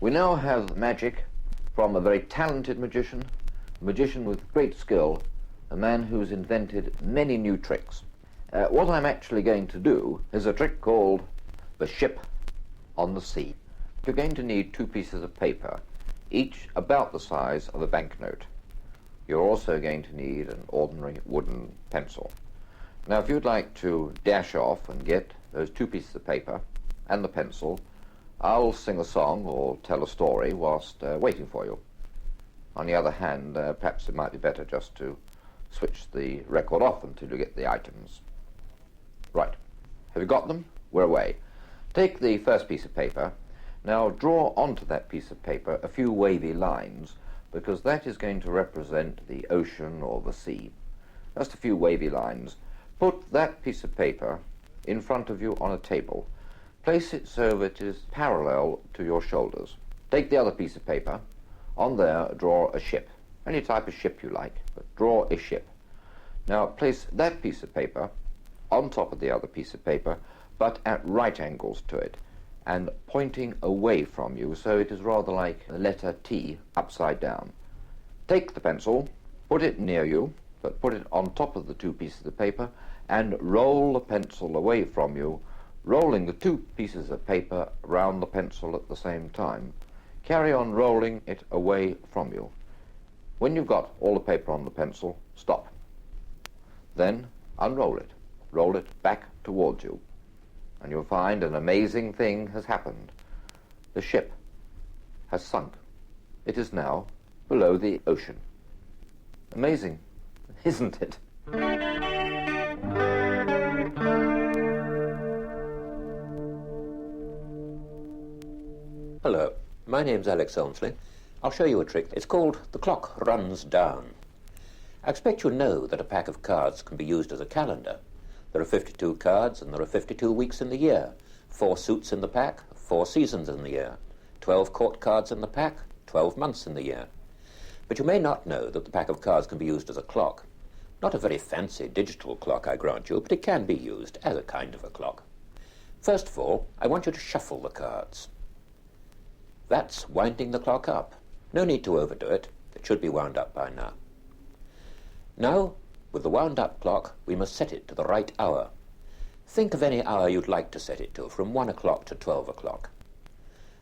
We now have magic from a very talented magician, a magician with great skill, a man who's invented many new tricks. What I'm actually going to do is a trick called the ship on the sea. You're going to need 2 pieces of paper, each about the size of a banknote. You're also going to need an ordinary wooden pencil. Now, if you'd like to dash off and get those 2 pieces of paper and the pencil, I'll sing a song or tell a story whilst waiting for you. On the other hand, perhaps it might be better just to switch the record off until you get the items. Right. Have you got them? We're away. Take the first piece of paper. Now draw onto that piece of paper a few wavy lines, because that is going to represent the ocean or the sea. Just a few wavy lines. Put that piece of paper in front of you on a table. Place it so that it is parallel to your shoulders. Take the other piece of paper. On there, draw a ship. Any type of ship you like, but draw a ship. Now place that piece of paper on top of the other piece of paper, but at right angles to it, and pointing away from you, so it is rather like the letter T upside down. Take the pencil, put it near you, but put it on top of the 2 pieces of paper, and roll the pencil away from you, rolling the 2 pieces of paper round the pencil at the same time. Carry on rolling it away from you. When you've got all the paper on the pencil, stop. Then unroll it. Roll it back towards you, and you'll find an amazing thing has happened. The ship has sunk. It is now below the ocean. Amazing, isn't it? Hello, my name's Alex Elmsley. I'll show you a trick. It's called The Clock Runs Down. I expect you know that a pack of cards can be used as a calendar. There are 52 cards and there are 52 weeks in the year. 4 suits in the pack, 4 seasons in the year. 12 court cards in the pack, 12 months in the year. But you may not know that the pack of cards can be used as a clock. Not a very fancy digital clock, I grant you, but it can be used as a kind of a clock. First of all, I want you to shuffle the cards. That's winding the clock up. No need to overdo it. It should be wound up by now. Now, with the wound-up clock, we must set it to the right hour. Think of any hour you'd like to set it to, from 1 o'clock to 12 o'clock.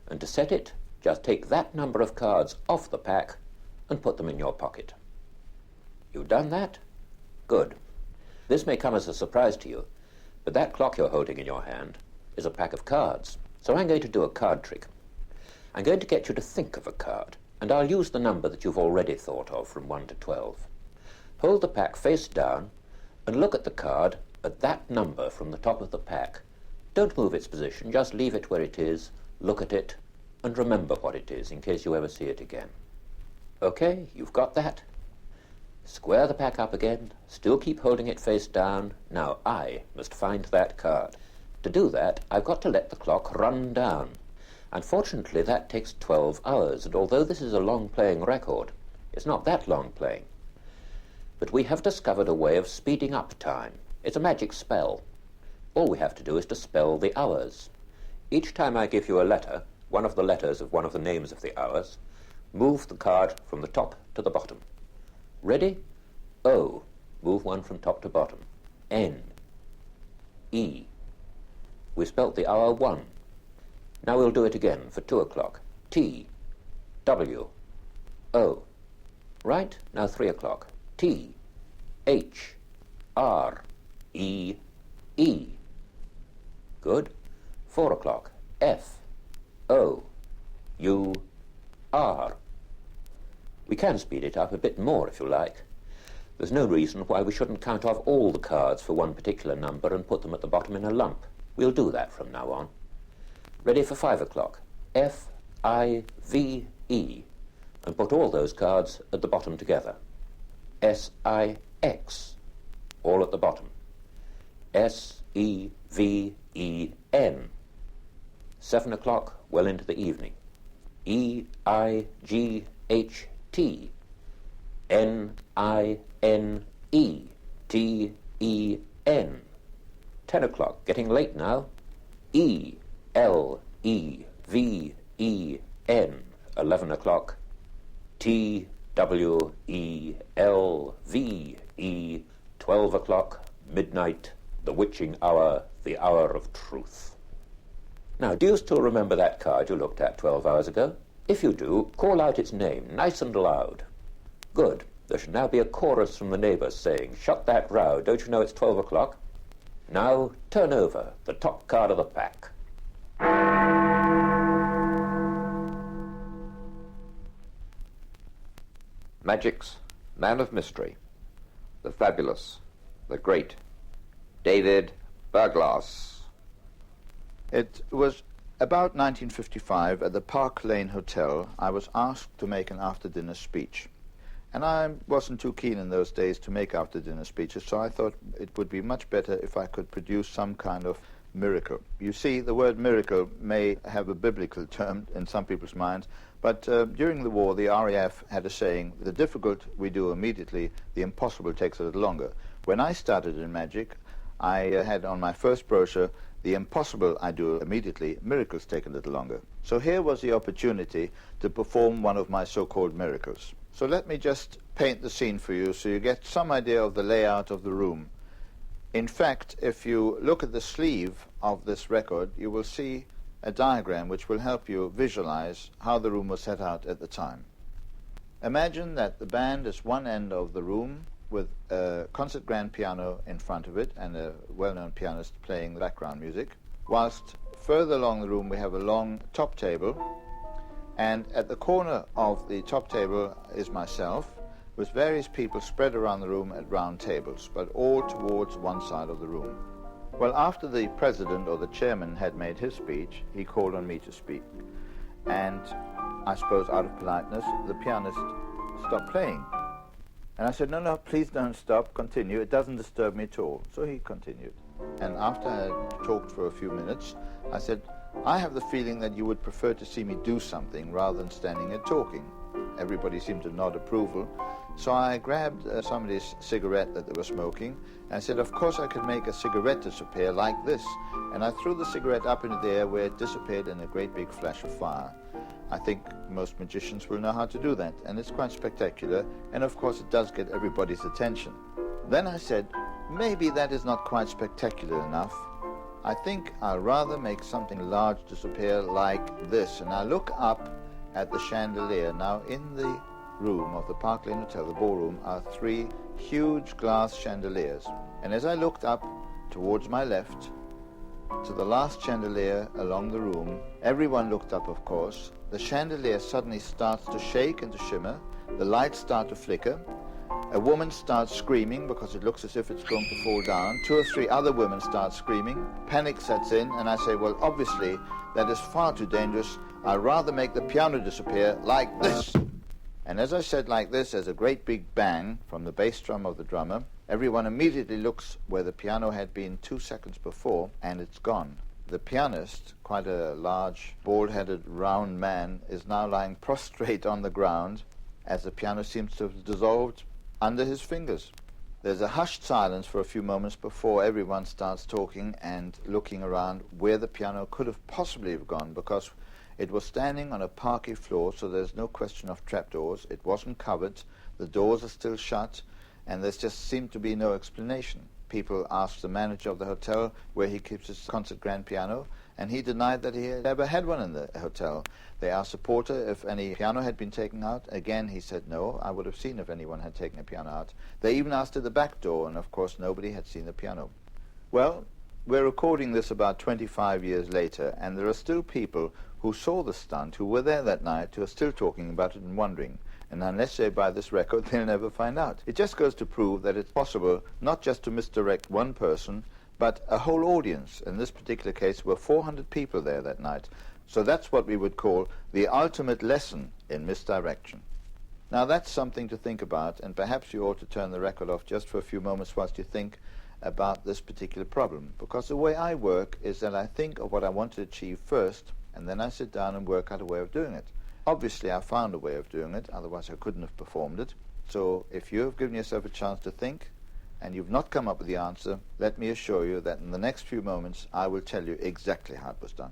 And to set it, just take that number of cards off the pack and put them in your pocket. You've done that? Good. This may come as a surprise to you, but that clock you're holding in your hand is a pack of cards. So I'm going to do a card trick. I'm going to get you to think of a card, and I'll use the number that you've already thought of from 1 to 12. Hold the pack face down and look at the card at that number from the top of the pack. Don't move its position, just leave it where it is, look at it, and remember what it is in case you ever see it again. Okay, you've got that. Square the pack up again, still keep holding it face down. Now I must find that card. To do that, I've got to let the clock run down. Unfortunately, that takes 12 hours, and although this is a long-playing record, it's not that long playing. But we have discovered a way of speeding up time. It's a magic spell. All we have to do is to spell the hours. Each time I give you a letter, one of the letters of one of the names of the hours, move the card from the top to the bottom. Ready? O. Move one from top to bottom. N. E. We spelt the hour 1. Now we'll do it again for 2 o'clock. T. W. O. Right? Now 3 o'clock. T. H. R. E. E. Good. 4 o'clock. F. O. U. R. We can speed it up a bit more if you like. There's no reason why we shouldn't count off all the cards for one particular number and put them at the bottom in a lump. We'll do that from now on. Ready for 5 o'clock. F. I. V. E. And put all those cards at the bottom together. S. I. X. All at the bottom. S. E. V. E. N. 7 o'clock, well into the evening. E. I. G. H. T. N. I. N. E. T. E. N. 10 o'clock, getting late now. E. L. E. V. E. N, 11 o'clock, T, W, E, L, V, E, 12 o'clock, midnight, the witching hour, the hour of truth. Now, do you still remember that card you looked at 12 hours ago? If you do, call out its name, nice and loud. Good. There should now be a chorus from the neighbours saying, "Shut that row, don't you know it's 12 o'clock? Now, turn over, the top card of the pack." Magic's man of mystery, the fabulous, the great, David Berglas. It was about 1955 at the Park Lane Hotel. I was asked to make an after-dinner speech. And I wasn't too keen in those days to make after-dinner speeches, so I thought it would be much better if I could produce some kind of miracle. You see, the word miracle may have a biblical term in some people's minds, but during the war, the RAF had a saying, "The difficult we do immediately, the impossible takes a little longer." When I started in magic, I had on my first brochure, "The impossible I do immediately, miracles take a little longer." So here was the opportunity to perform one of my so-called miracles. So let me just paint the scene for you so you get some idea of the layout of the room. In fact, if you look at the sleeve of this record, you will see a diagram which will help you visualize how the room was set out at the time. Imagine that the band is one end of the room with a concert grand piano in front of it and a well-known pianist playing the background music, whilst further along the room we have a long top table, and at the corner of the top table is myself, with various people spread around the room at round tables, but all towards one side of the room. Well, after the president or the chairman had made his speech, he called on me to speak. And I suppose out of politeness, the pianist stopped playing. And I said, no, please don't stop, continue, it doesn't disturb me at all. So he continued. And after I had talked for a few minutes, I said, "I have the feeling that you would prefer to see me do something rather than standing here talking." Everybody seemed to nod approval. So I grabbed somebody's cigarette that they were smoking, and I said, "Of course I could make a cigarette disappear like this." And I threw the cigarette up into the air where it disappeared in a great big flash of fire. I think most magicians will know how to do that, and it's quite spectacular, and of course it does get everybody's attention. Then I said, "Maybe that is not quite spectacular enough. I think I'll rather make something large disappear like this." And I look up at the chandelier. Now, in the room of the Park Lane Hotel, the ballroom, are three huge glass chandeliers. And as I looked up towards my left, to the last chandelier along the room, everyone looked up, of course. The chandelier suddenly starts to shake and to shimmer. The lights start to flicker. A woman starts screaming because it looks as if it's going to fall down. 2 or 3 other women start screaming. Panic sets in, and I say, well, obviously, that is far too dangerous. I'd rather make the piano disappear like this. And as I said like this, there's a great big bang from the bass drum of the drummer. Everyone immediately looks where the piano had been 2 seconds before, and it's gone. The pianist, quite a large, bald-headed, round man, is now lying prostrate on the ground as the piano seems to have dissolved under his fingers. There's a hushed silence for a few moments before everyone starts talking and looking around where the piano could have possibly have gone, because it was standing on a parquet floor, so there's no question of trapdoors. It wasn't covered. The doors are still shut, and there just seemed to be no explanation. People asked the manager of the hotel where he keeps his concert grand piano, and he denied that he had ever had one in the hotel. They asked the porter if any piano had been taken out. Again, he said no. I would have seen if anyone had taken a piano out. They even asked at the back door, and of course nobody had seen the piano. Well, we're recording this about 25 years later, and there are still people who saw the stunt, who were there that night, who are still talking about it and wondering. And unless they buy this record, they'll never find out. It just goes to prove that it's possible not just to misdirect one person, but a whole audience. In this particular case, there were 400 people there that night. So that's what we would call the ultimate lesson in misdirection. Now that's something to think about, and perhaps you ought to turn the record off just for a few moments whilst you think about this particular problem. Because the way I work is that I think of what I want to achieve first, and then I sit down and work out a way of doing it. Obviously, I found a way of doing it, otherwise I couldn't have performed it. So if you have given yourself a chance to think, and you've not come up with the answer, let me assure you that in the next few moments I will tell you exactly how it was done.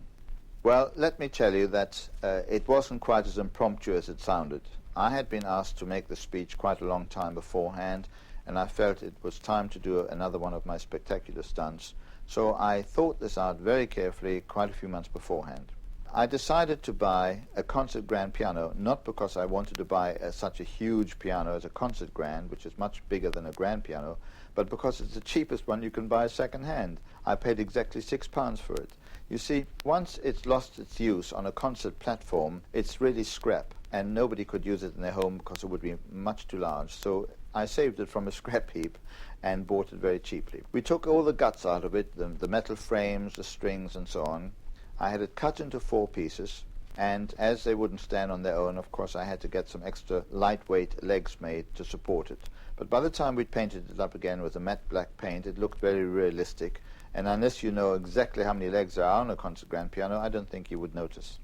Well, let me tell you that it wasn't quite as impromptu as it sounded. I had been asked to make the speech quite a long time beforehand, and I felt it was time to do another one of my spectacular stunts. So I thought this out very carefully quite a few months beforehand. I decided to buy a concert grand piano, not because I wanted to buy such a huge piano as a concert grand, which is much bigger than a grand piano, but because it's the cheapest one you can buy second hand. I paid exactly £6 for it. You see, once it's lost its use on a concert platform, it's really scrap, and nobody could use it in their home because it would be much too large. So I saved it from a scrap heap and bought it very cheaply. We took all the guts out of it, the metal frames, the strings, and so on. I had it cut into 4 pieces, and as they wouldn't stand on their own, of course, I had to get some extra lightweight legs made to support it. But by the time we'd painted it up again with a matte black paint, it looked very realistic, and unless you know exactly how many legs there are on a concert grand piano, I don't think you would notice.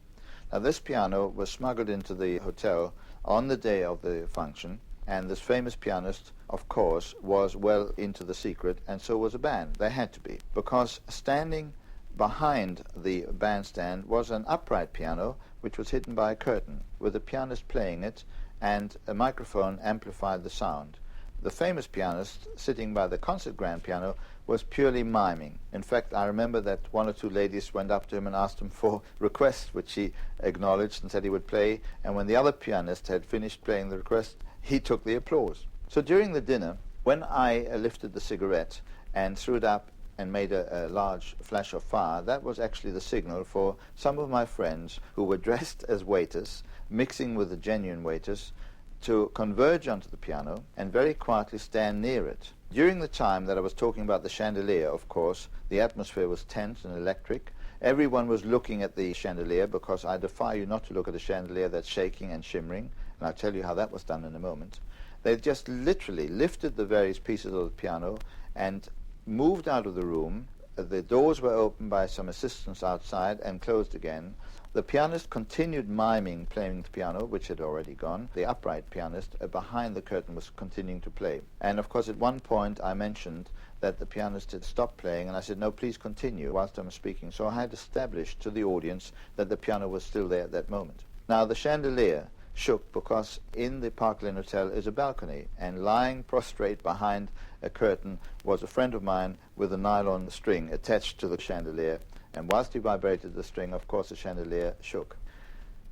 Now, this piano was smuggled into the hotel on the day of the function, and this famous pianist, of course, was well into the secret, and so was a band. They had to be, because standing behind the bandstand was an upright piano which was hidden by a curtain, with a pianist playing it, and a microphone amplified the sound. The famous pianist sitting by the concert grand piano was purely miming. In fact, I remember that 1 or 2 ladies went up to him and asked him for requests, which he acknowledged and said he would play, and when the other pianist had finished playing the request, he took the applause. So during the dinner, when I lifted the cigarette and threw it up and made a large flash of fire, that was actually the signal for some of my friends who were dressed as waiters, mixing with the genuine waiters, to converge onto the piano and very quietly stand near it. During the time that I was talking about the chandelier, of course, the atmosphere was tense and electric. Everyone was looking at the chandelier, because I defy you not to look at a chandelier that's shaking and shimmering, and I'll tell you how that was done in a moment. They just literally lifted the various pieces of the piano and moved out of the room. The doors were opened by some assistants outside and closed again. The pianist continued miming, playing the piano, which had already gone. The upright pianist behind the curtain was continuing to play. And of course, at one point I mentioned that the pianist had stopped playing, and I said, no, please continue whilst I'm speaking. So I had established to the audience that the piano was still there at that moment. Now, the chandelier shook because in the Park Lane Hotel is a balcony, and lying prostrate behind a curtain was a friend of mine with a nylon string attached to the chandelier, and whilst he vibrated the string, of course, the chandelier shook.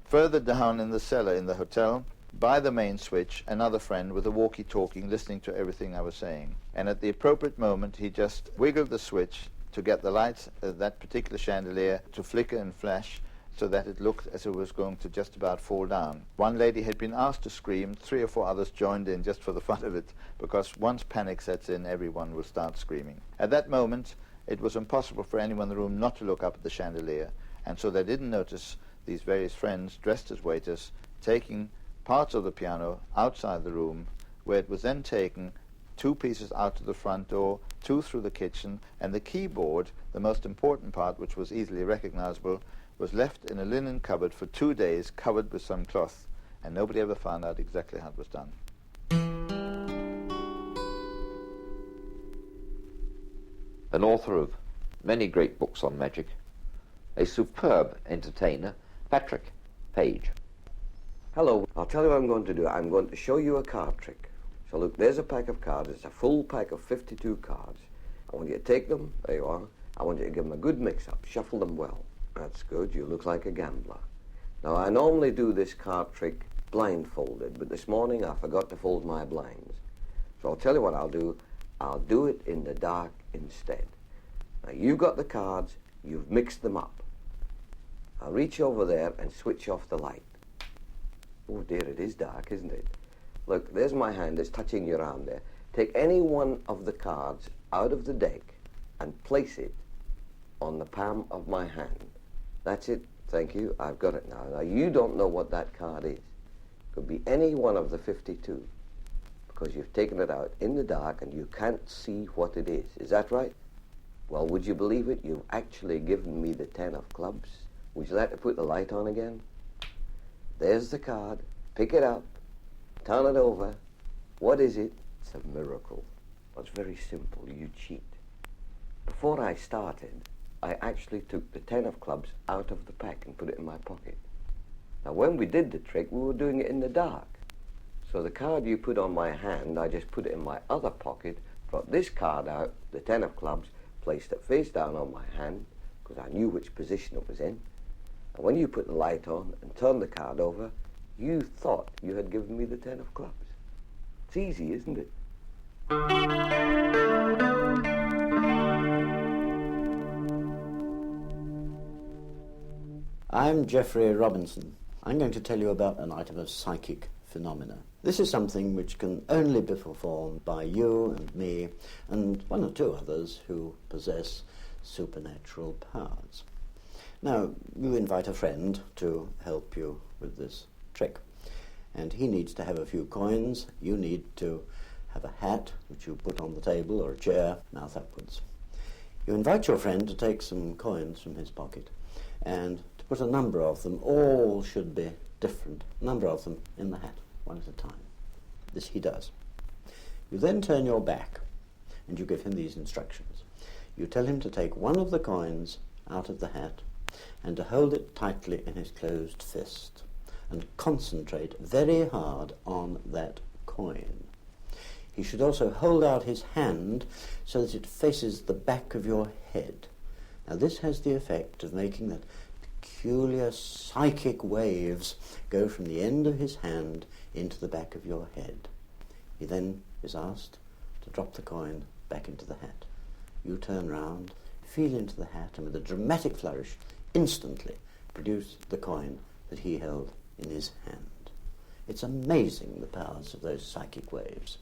Further down in the cellar in the hotel, by the main switch, another friend with a walkie-talkie listening to everything I was saying, and at the appropriate moment he just wiggled the switch to get the lights of that particular chandelier to flicker and flash, so that it looked as if it was going to just about fall down. One lady had been asked to scream. 3 or 4 others joined in just for the fun of it, because once panic sets in, everyone will start screaming. At that moment, it was impossible for anyone in the room not to look up at the chandelier, and so they didn't notice these various friends dressed as waiters taking parts of the piano outside the room, where it was then taken 2 pieces out to the front door, 2 through the kitchen, and the keyboard, the most important part, which was easily recognizable, was left in a linen cupboard for 2 days, covered with some cloth, and nobody ever found out exactly how it was done. An author of many great books on magic, a superb entertainer, Patrick Page. Hello, I'll tell you what I'm going to do. I'm going to show you a card trick. So look, there's a pack of cards. It's a full pack of 52 cards. I want you to take them. There you are. I want you to give them a good mix-up. Shuffle them well. That's good. You look like a gambler. Now, I normally do this card trick blindfolded, but this morning I forgot to fold my blinds. So I'll tell you what I'll do. I'll do it in the dark instead. Now, you've got the cards. You've mixed them up. I'll reach over there and switch off the light. Oh, dear, it is dark, isn't it? Look, there's my hand. It's touching your arm there. Take any one of the cards out of the deck and place it on the palm of my hand. That's it. Thank you. I've got it now. Now, you don't know what that card is. It could be any one of the 52, because you've taken it out in the dark and you can't see what it is. Is that right? Well, would you believe it? You've actually given me the 10 of clubs. Would you like to put the light on again? There's the card. Pick it up. Turn it over. What is it? It's a miracle. Well, it's very simple. You cheat. Before I started, I actually took the 10 of clubs out of the pack and put it in my pocket. Now, when we did the trick, we were doing it in the dark. So the card you put on my hand, I just put it in my other pocket, brought this card out, the 10 of clubs, placed it face down on my hand, because I knew which position it was in. And when you put the light on and turned the card over, you thought you had given me the 10 of clubs. It's easy, isn't it? I'm Geoffrey Robinson. I'm going to tell you about an item of psychic phenomena. This is something which can only be performed by you and me and one or two others who possess supernatural powers. Now, you invite a friend to help you with this trick, and he needs to have a few coins. You need to have a hat which you put on the table or a chair, mouth upwards. You invite your friend to take some coins from his pocket and to put a number of them, all should be different, number of them in the hat, one at a time. This he does. You then turn your back and you give him these instructions. You tell him to take one of the coins out of the hat and to hold it tightly in his closed fist and concentrate very hard on that coin. He should also hold out his hand so that it faces the back of your head. Now this has the effect of making that peculiar psychic waves go from the end of his hand into the back of your head. He then is asked to drop the coin back into the hat. You turn round, feel into the hat, and with a dramatic flourish, instantly produce the coin that he held in his hand. It's amazing, the powers of those psychic waves.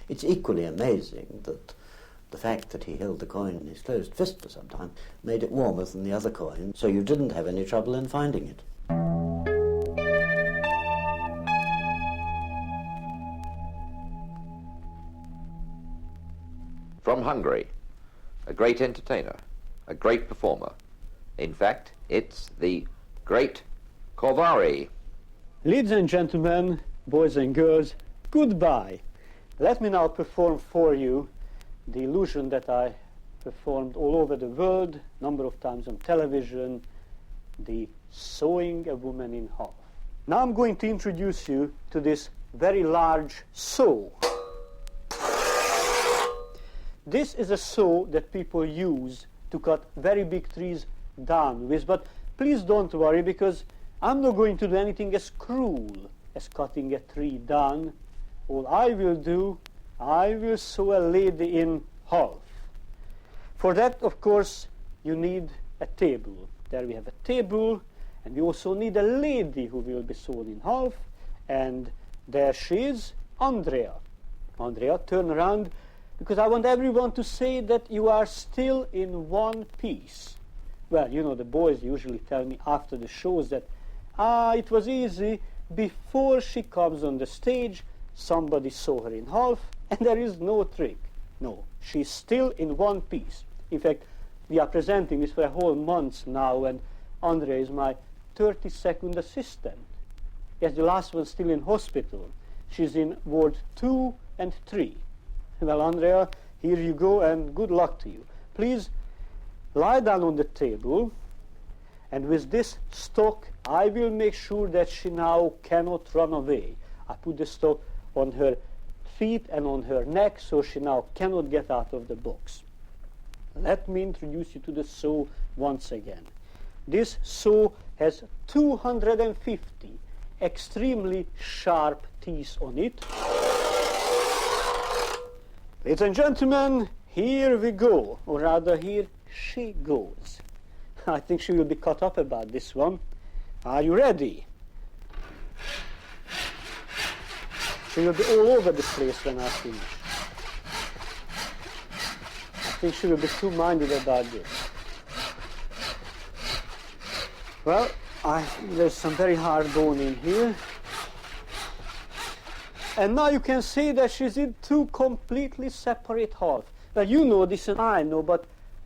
It's equally amazing that the fact that he held the coin in his closed fist for some time made it warmer than the other coin, so you didn't have any trouble in finding it. From Hungary, a great entertainer, a great performer. In fact, it's the Great Kovari. Ladies and gentlemen, boys and girls, goodbye. Let me now perform for you the illusion that I performed all over the world, number of times on television, the sewing a woman in half. Now I'm going to introduce you to this very large saw. This is a saw that people use to cut very big trees down with, but please don't worry, because I'm not going to do anything as cruel as cutting a tree down. All I will do, I will sew a lady in half. For that, of course, you need a table. There we have a table, and we also need a lady who will be sewn in half, and there she is, Andrea. Andrea, turn around, because I want everyone to say that you are still in one piece. Well, you know, the boys usually tell me after the shows that, it was easy. Before she comes on the stage, somebody sew her in half, and there is no trick. No, she's still in one piece. In fact, we are presenting this for a whole month now, and Andrea is my 32nd assistant. Yes, the last one's still in hospital. She's in ward 2 and 3. Well, Andrea, here you go, and good luck to you. Please lie down on the table, and with this stock, I will make sure that she now cannot run away. I put the stock on her feet and on her neck, so she now cannot get out of the box. Let me introduce you to the saw once again. This saw has 250 extremely sharp teeth on it. Ladies and gentlemen, here we go, or rather here she goes. I think she will be cut up about this one. Are you ready? She will be all over the place when I finish. I think she will be too minded about this. Well, there's some very hard bone in here. And now you can see that she's in two completely separate halves. Well, you know this and I know, but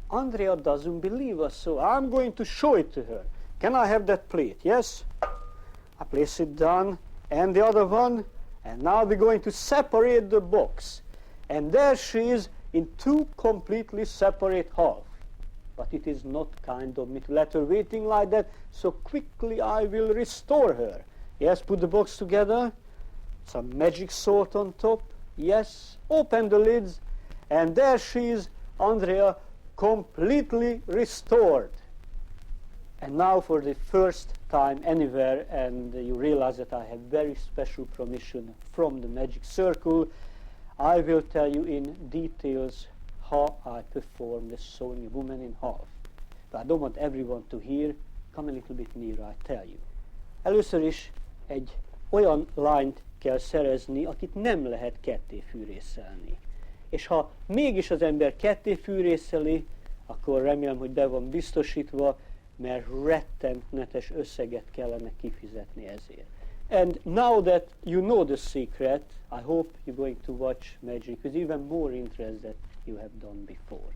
Andrea doesn't believe us, so I'm going to show it to her. Can I have that plate? Yes? I place it down, and the other one, and now we're going to separate the box. And there she is in two completely separate halves. but it is not kind of me to let her waiting like that, so quickly I will restore her. Yes, put the box together, some magic salt on top, yes, open the lids, and there she is, Andrea, completely restored. And now for the first time anywhere, and you realize that I have very special permission from the magic circle, I will tell you in details how I perform the sewing a woman in half. But I don't want everyone to hear. Come a little bit nearer, I tell you. Először is egy olyan lányt kell szerezni, akit nem lehet ketté fűrészelni. És ha mégis az ember ketté fűrészeli, akkor remélem, hogy be van biztosítva, mert rettenetes összeget kellene kifizetni ezért. And now that you know the secret, I hope you're going to watch magic with even more interest than you have done before.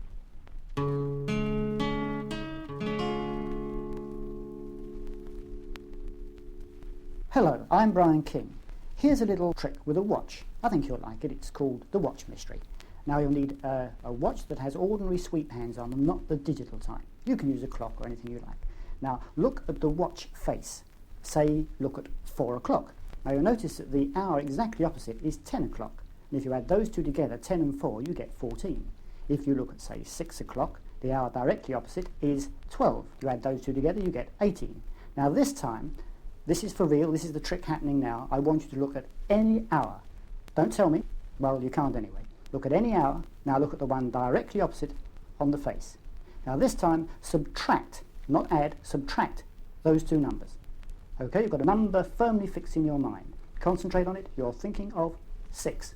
Hello, I'm Brian King. Here's a little trick with a watch. I think you'll like it. It's called the watch mystery. Now you'll need a watch that has ordinary sweep hands on them, not the digital type. You can use a clock or anything you like. Now look at the watch face. Say look at 4 o'clock. Now you'll notice that the hour exactly opposite is 10 o'clock. And if you add those two together, 10 and 4, you get 14. If you look at say 6 o'clock, the hour directly opposite is 12. You add those two together, you get 18. Now this time, this is for real, this is the trick happening now. I want you to look at any hour. Don't tell me. Well, you can't anyway. Look at any hour. Now look at the one directly opposite on the face. Now this time, subtract, not add, subtract those two numbers. Okay, you've got a number firmly fixed in your mind. Concentrate on it. You're thinking of 6.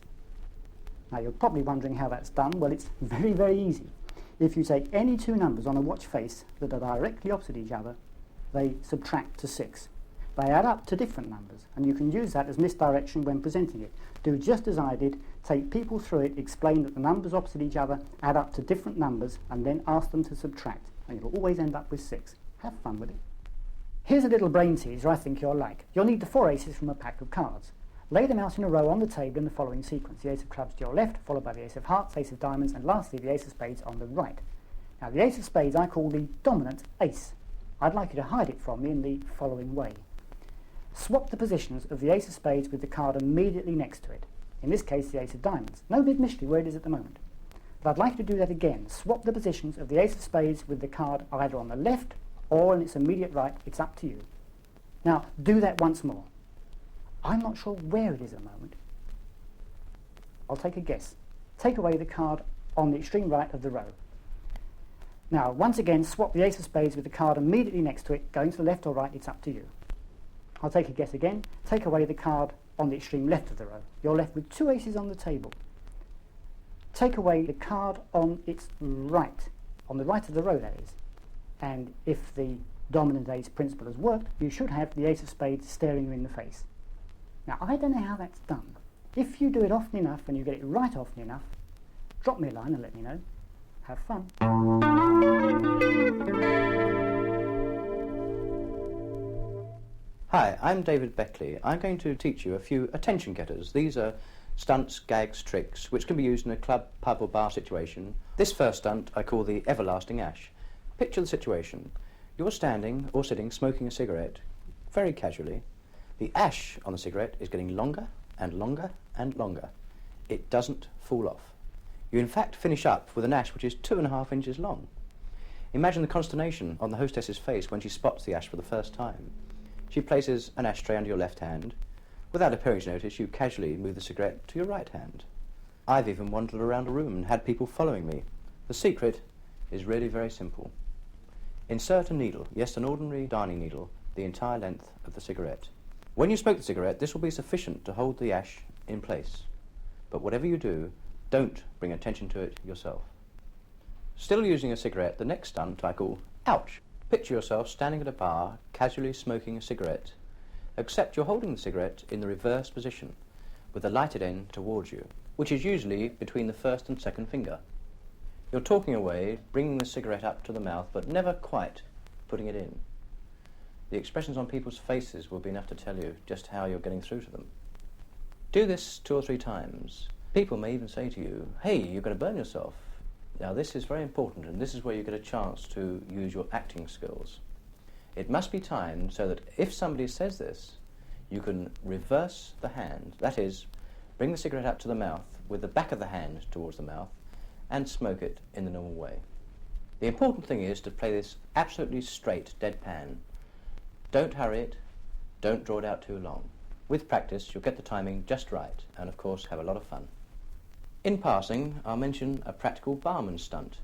Now you're probably wondering how that's done. Well, it's very, very easy. If you take any two numbers on a watch face that are directly opposite each other, they subtract to 6. They add up to different numbers, and you can use that as misdirection when presenting it. Do just as I did, take people through it, explain that the numbers opposite each other add up to different numbers, and then ask them to subtract, and you'll always end up with 6. Have fun with it. Here's a little brain teaser I think you'll like. You'll need the 4 aces from a pack of cards. Lay them out in a row on the table in the following sequence. The ace of clubs to your left, followed by the ace of hearts, ace of diamonds, and lastly the ace of spades on the right. Now the ace of spades I call the dominant ace. I'd like you to hide it from me in the following way. Swap the positions of the ace of spades with the card immediately next to it. In this case, the ace of diamonds. No big mystery where it is at the moment. But I'd like you to do that again. Swap the positions of the ace of spades with the card either on the left or in its immediate right. It's up to you. Now, do that once more. I'm not sure where it is at the moment. I'll take a guess. Take away the card on the extreme right of the row. Now, once again, swap the ace of spades with the card immediately next to it. Going to the left or right, it's up to you. I'll take a guess again. Take away the card on the extreme left of the row. You're left with 2 aces on the table. Take away the card on its right, on the right of the row, that is. And if the dominant ace principle has worked, you should have the ace of spades staring you in the face. Now, I don't know how that's done. If you do it often enough and you get it right often enough, drop me a line and let me know. Have fun. Hi, I'm David Beckley. I'm going to teach you a few attention getters. These are stunts, gags, tricks, which can be used in a club, pub or bar situation. This first stunt I call the everlasting ash. Picture the situation. You're standing or sitting smoking a cigarette, very casually. The ash on the cigarette is getting longer and longer and longer. It doesn't fall off. You in fact finish up with an ash which is 2.5 inches long. Imagine the consternation on the hostess's face when she spots the ash for the first time. She places an ashtray under your left hand. Without appearing to notice, you casually move the cigarette to your right hand. I've even wandered around a room and had people following me. The secret is really very simple. Insert a needle, yes, an ordinary darning needle, the entire length of the cigarette. When you smoke the cigarette, this will be sufficient to hold the ash in place. But whatever you do, don't bring attention to it yourself. Still using a cigarette, the next stunt I call ouch. Picture yourself standing at a bar, casually smoking a cigarette, except you're holding the cigarette in the reverse position, with the lighted end towards you, which is usually between the first and second finger. You're talking away, bringing the cigarette up to the mouth, but never quite putting it in. The expressions on people's faces will be enough to tell you just how you're getting through to them. Do this 2 or 3 times. People may even say to you, "Hey, you're going to burn yourself." Now this is very important, and this is where you get a chance to use your acting skills. It must be timed so that if somebody says this, you can reverse the hand, that is, bring the cigarette up to the mouth with the back of the hand towards the mouth and smoke it in the normal way. The important thing is to play this absolutely straight, deadpan. Don't hurry it, don't draw it out too long. With practice, you'll get the timing just right and, of course, have a lot of fun. In passing, I'll mention a practical barman stunt.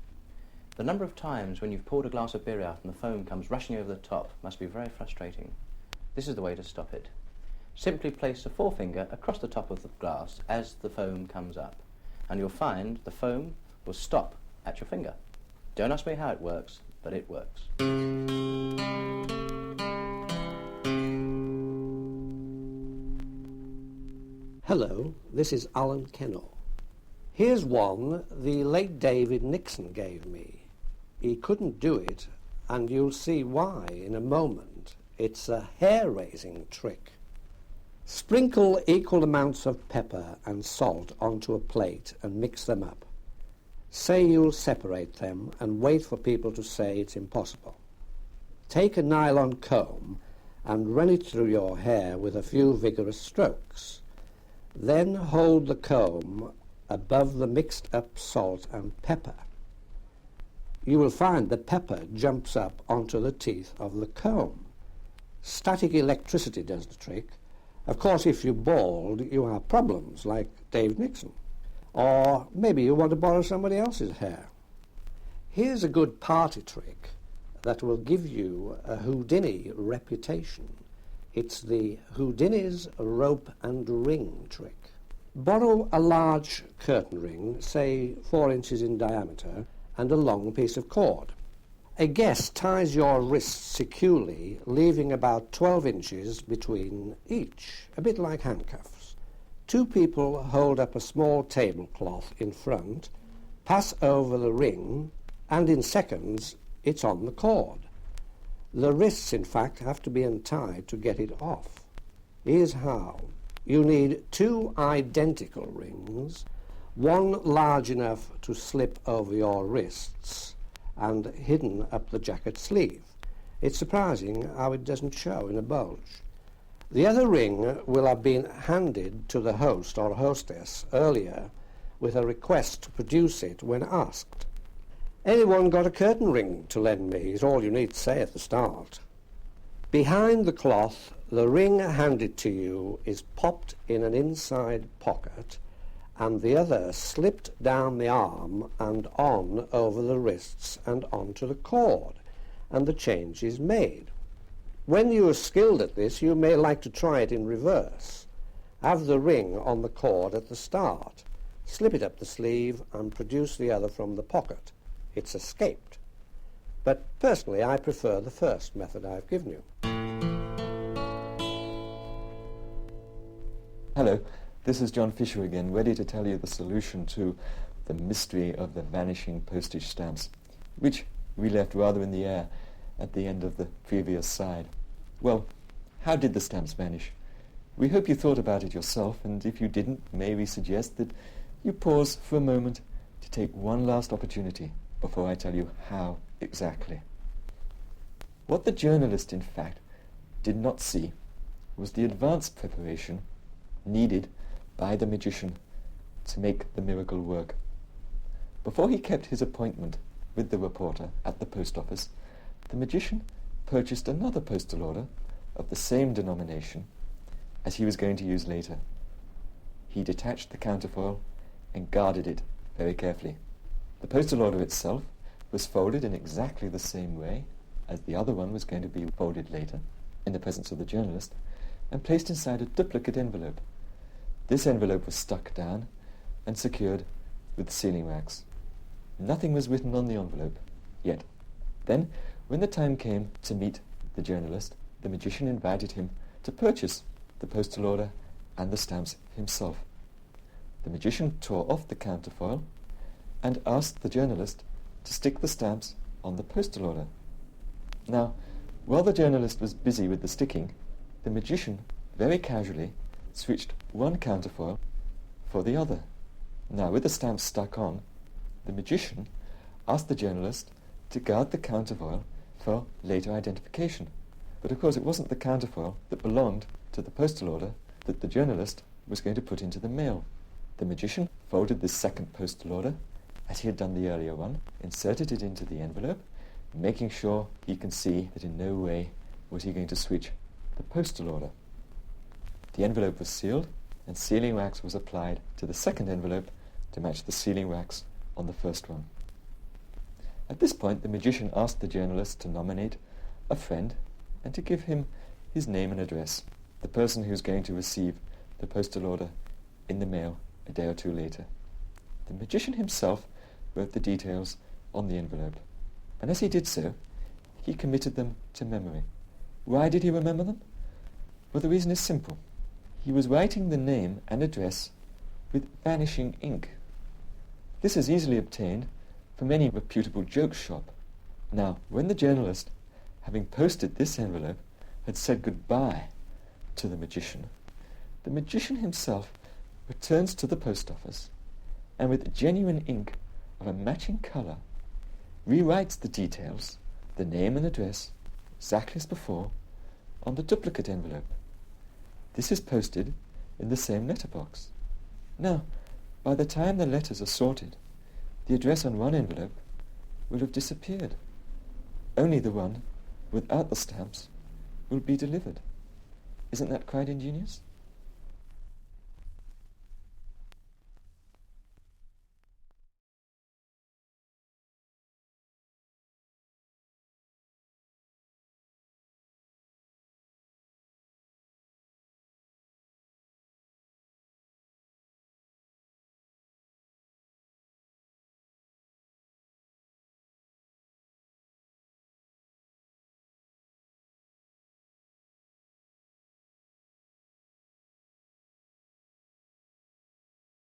The number of times when you've poured a glass of beer out and the foam comes rushing over the top must be very frustrating. This is the way to stop it. Simply place the forefinger across the top of the glass as the foam comes up, and you'll find the foam will stop at your finger. Don't ask me how it works, but it works. Hello, this is Alan Kennaugh. Here's one the late David Nixon gave me. He couldn't do it, and you'll see why in a moment. It's a hair-raising trick. Sprinkle equal amounts of pepper and salt onto a plate and mix them up. Say you'll separate them and wait for people to say it's impossible. Take a nylon comb and run it through your hair with a few vigorous strokes. Then hold the comb above the mixed up salt and pepper. You will find the pepper jumps up onto the teeth of the comb. Static electricity does the trick. Of course, if you're bald, you have problems like Dave Nixon. Or maybe you want to borrow somebody else's hair. Here's a good party trick that will give you a Houdini reputation. It's the Houdini's rope and ring trick. Borrow a large curtain ring, say 4 inches in diameter, and a long piece of cord. A guest ties your wrists securely, leaving about 12 inches between each, a bit like handcuffs. 2 people hold up a small tablecloth in front, pass over the ring, and in seconds it's on the cord. The wrists, in fact, have to be untied to get it off. Here's how. You need 2 identical rings, one large enough to slip over your wrists and hidden up the jacket sleeve. It's surprising how it doesn't show in a bulge. The other ring will have been handed to the host or hostess earlier with a request to produce it when asked. Anyone got a curtain ring to lend me is all you need to say at the start. Behind the cloth, the ring handed to you is popped in an inside pocket and the other slipped down the arm and on over the wrists and onto the cord, and the change is made. When you are skilled at this, you may like to try it in reverse. Have the ring on the cord at the start, slip it up the sleeve and produce the other from the pocket. It's escaped. But personally, I prefer the first method I've given you. Hello, this is John Fisher again, ready to tell you the solution to the mystery of the vanishing postage stamps, which we left rather in the air at the end of the previous side. Well, how did the stamps vanish? We hope you thought about it yourself, and if you didn't, may we suggest that you pause for a moment to take one last opportunity before I tell you how exactly. What the journalist, in fact, did not see was the advanced preparation needed by the magician to make the miracle work. Before he kept his appointment with the reporter at the post office, the magician purchased another postal order of the same denomination as he was going to use later. He detached the counterfoil and guarded it very carefully. The postal order itself was folded in exactly the same way as the other one was going to be folded later, in the presence of the journalist, and placed inside a duplicate envelope. This envelope was stuck down and secured with sealing wax. Nothing was written on the envelope yet. Then, when the time came to meet the journalist, the magician invited him to purchase the postal order and the stamps himself. The magician tore off the counterfoil and asked the journalist to stick the stamps on the postal order. Now, while the journalist was busy with the sticking, the magician very casually switched one counterfoil for the other. Now, with the stamps stuck on, the magician asked the journalist to guard the counterfoil for later identification. But of course it wasn't the counterfoil that belonged to the postal order that the journalist was going to put into the mail. The magician folded this second postal order, as he had done the earlier one, inserted it into the envelope, making sure he can see that in no way was he going to switch the postal order. The envelope was sealed, and sealing wax was applied to the second envelope to match the sealing wax on the first one. At this point, the magician asked the journalist to nominate a friend and to give him his name and address, the person who's going to receive the postal order in the mail a day or two later. The magician himself wrote the details on the envelope, and as he did so, he committed them to memory. Why did he remember them? Well, the reason is simple. He was writing the name and address with vanishing ink. This is easily obtained from any reputable joke shop. Now, when the journalist, having posted this envelope, had said goodbye to the magician himself returns to the post office and with genuine ink of a matching colour rewrites the details, the name and address, exactly as before, on the duplicate envelope. This is posted in the same letterbox. Now, by the time the letters are sorted, the address on one envelope will have disappeared. Only the one without the stamps will be delivered. Isn't that quite ingenious?